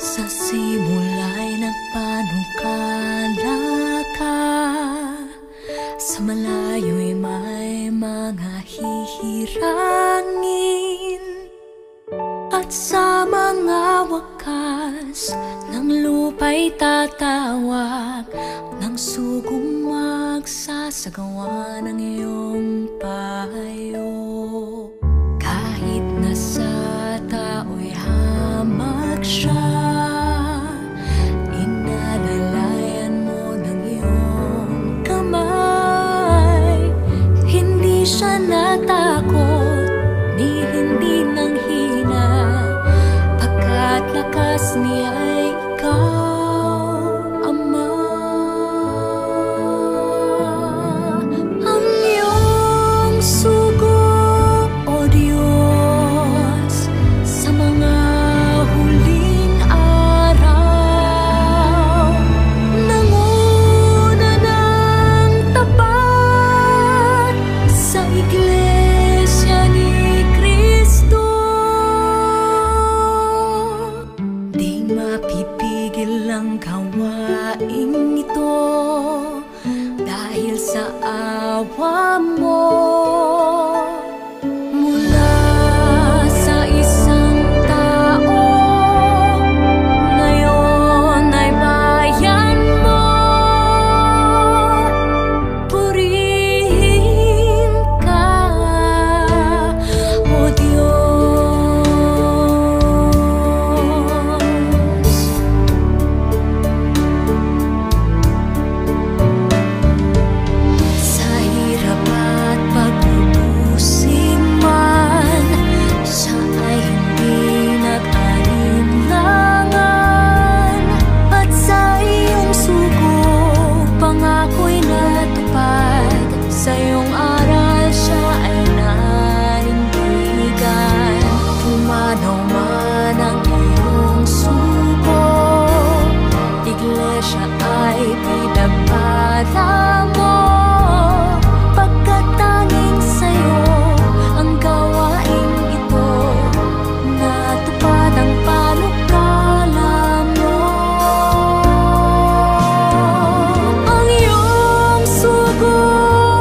Sa simula'y nagpanukala ka, sa malayo'y may mga hihirangin, at sa mga wakas ng lupa'y tatawag ng sugong magsasagawa ng iyong payo. Kahit na sa tao'y hamak siya, inalalayan mo ng iyong kamay. Hindi siya natakot, ni hindi nanghina, pagkat lakas niya'y ikaw, Ama. Ang iyong sugo, O Diyos, sa mga huling araw, nanguna ng tapat sa Iglesia ni Cristo. Di mapipigil ang gawaing ito dahil sa awa mo. Mula sa isang tao, ngayon ay bayan mo. Purihin ka, O Diyos. Sa hirap at pag-uusig man, siya ay hindi nag-alinlangan. At sa iyong sugo, pangako'y natupad. Sa iyong aral, siya ay nanindigan. Pumanaw man ang iyong sugo, Iglesia ay pinagpala mo. Pagkat tanging sa'yo ang gawaing ito, natupad ang panukala mo. Ang iyong sugo,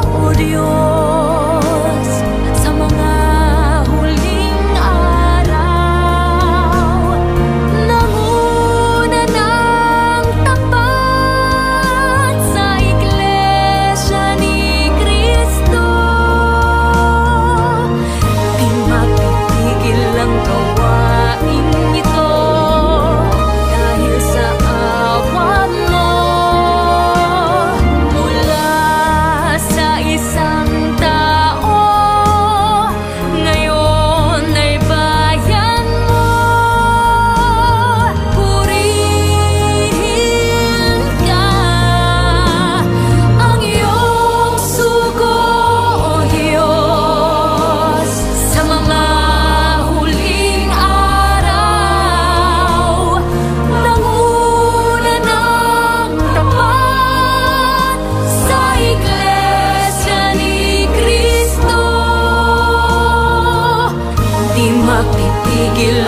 O Diyos, sa mga huling araw, nanguna ng tapat sa Iglesia ni Cristo. Di mapipigil ang gawaing ito dahil sa awa mo. Mula sa isang tao, ngayon ay bayan mo. Purihin ka, ang iyong sugo, O Diyos, sa mga huling araw, nanguna ng tapat sa Iglesia ni Cristo. Di mapipigil